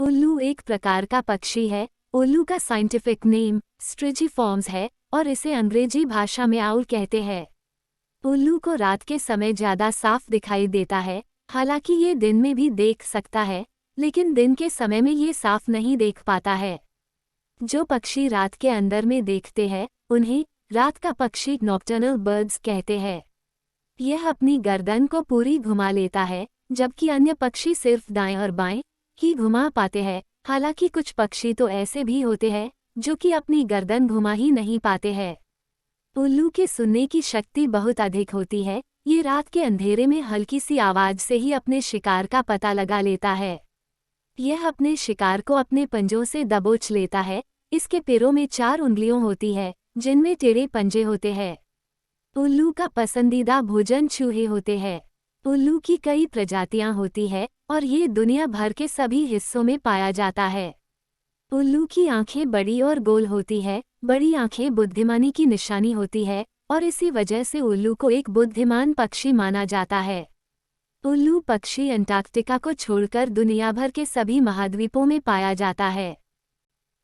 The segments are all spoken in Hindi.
उल्लू एक प्रकार का पक्षी है। उल्लू का साइंटिफिक नेम स्ट्रेजिफॉर्म्स है और इसे अंग्रेजी भाषा में आउल कहते हैं। उल्लू को रात के समय ज़्यादा साफ दिखाई देता है, हालांकि ये दिन में भी देख सकता है, लेकिन दिन के समय में ये साफ नहीं देख पाता है। जो पक्षी रात के अंदर में देखते हैं उन्हें रात का पक्षी नॉक्टर्नल बर्ड्स कहते हैं। यह अपनी गर्दन को पूरी घुमा लेता है, जबकि अन्य पक्षी सिर्फ दाएं और बाएं ही घुमा पाते हैं। हालांकि कुछ पक्षी तो ऐसे भी होते हैं जो कि अपनी गर्दन घुमा ही नहीं पाते हैं। उल्लू के सुनने की शक्ति बहुत अधिक होती है। ये रात के अंधेरे में हल्की सी आवाज से ही अपने शिकार का पता लगा लेता है। यह अपने शिकार को अपने पंजों से दबोच लेता है। इसके पैरों में 4 उंगलियां होती है जिनमें टेढ़े पंजे होते हैं। उल्लू का पसंदीदा भोजन चूहे होते हैं। उल्लू की कई प्रजातियां होती है और ये दुनिया भर के सभी हिस्सों में पाया जाता है। उल्लू की आंखें बड़ी और गोल होती है। बड़ी आंखें बुद्धिमानी की निशानी होती है और इसी वजह से उल्लू को एक बुद्धिमान पक्षी माना जाता है। उल्लू पक्षी अंटार्कटिका को छोड़कर दुनिया भर के सभी महाद्वीपों में पाया जाता है।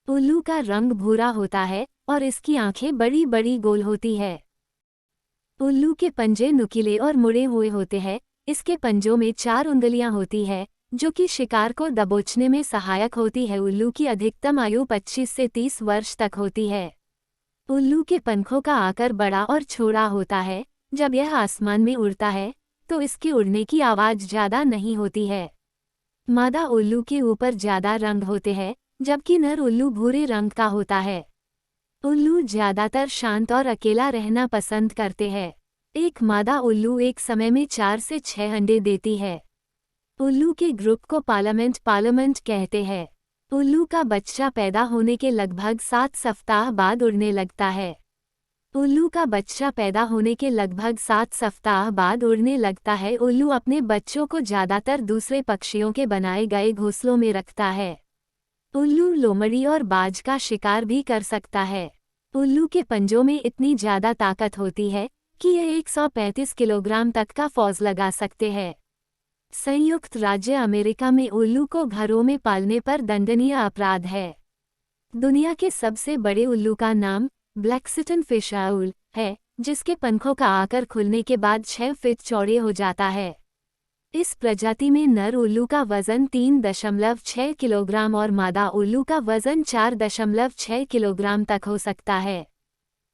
उल्लू का रंग भूरा होता है और इसकी आंखें बड़ी बड़ी गोल होती है। उल्लू के पंजे नुकीले और मुड़े हुए होते हैं। इसके पंजों में 4 उंगलियां होती है जो कि शिकार को दबोचने में सहायक होती है। उल्लू की अधिकतम आयु 25 से 30 वर्ष तक होती है। उल्लू के पंखों का आकार बड़ा और चौड़ा होता है। जब यह आसमान में उड़ता है तो इसके उड़ने की आवाज़ ज़्यादा नहीं होती है। मादा उल्लू के ऊपर ज़्यादा रंग होते हैं, जबकि नर उल्लू भूरे रंग का होता है। उल्लू ज़्यादातर शांत और अकेला रहना पसंद करते हैं। एक मादा उल्लू एक समय में 4 से 6 अंडे देती है। उल्लू के ग्रुप को पार्लामेंट कहते हैं। उल्लू का बच्चा पैदा होने के लगभग 7 सप्ताह बाद उड़ने लगता है। उल्लू का बच्चा पैदा होने के लगभग 7 सप्ताह बाद उड़ने लगता है। उल्लू अपने बच्चों को ज़्यादातर दूसरे पक्षियों के बनाए गए घोंसलों में रखता है। उल्लू लोमड़ी और बाज का शिकार भी कर सकता है। उल्लू के पंजों में इतनी ज़्यादा ताकत होती है कि यह 135 किलोग्राम तक का फौज लगा सकते हैं। संयुक्त राज्य अमेरिका में उल्लू को घरों में पालने पर दंडनीय अपराध है। दुनिया के सबसे बड़े उल्लू का नाम ब्लैकसिटन फिश आउल है, जिसके पंखों का आकार खुलने के बाद 6 फीट चौड़े हो जाता है। इस प्रजाति में नर उल्लू का वजन 3.6 किलोग्राम और मादा उल्लू का वजन 4.6 किलोग्राम तक हो सकता है।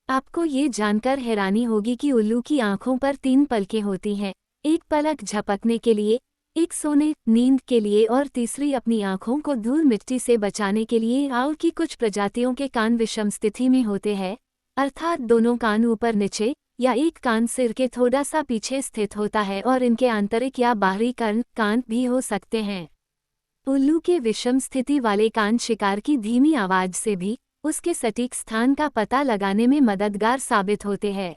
आपको ये जानकर हैरानी होगी कि उल्लू की आंखों पर 3 पलकें होती हैं, एक पलक झपकने के लिए, एक सोने नींद के लिए और तीसरी अपनी आंखों को धूल मिट्टी से बचाने के लिए। आउल की कुछ प्रजातियों के कान विषम स्थिति में होते हैं, अर्थात दोनों कान ऊपर नीचे या एक कान सिर के थोड़ा सा पीछे स्थित होता है और इनके आंतरिक या बाहरी कान भी हो सकते हैं। उल्लू के विषम स्थिति वाले कान शिकार की धीमी आवाज से भी उसके सटीक स्थान का पता लगाने में मददगार साबित होते हैं।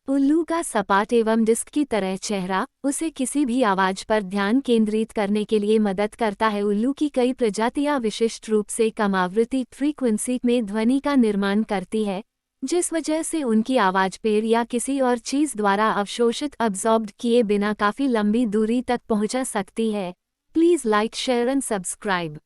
उल्लू का सपाट एवं डिस्क की तरह चेहरा उसे किसी भी आवाज पर ध्यान केंद्रित करने के लिए मदद करता है। उल्लू की कई प्रजातियां विशिष्ट रूप से कम आवृत्ति फ्रीक्वेंसी में ध्वनि का निर्माण करती है, जिस वजह से उनकी आवाज पेड़ या किसी और चीज द्वारा अवशोषित अब्जॉर्ब्ड किए बिना काफी लंबी दूरी तक पहुंच सकती है। Please like, share and subscribe.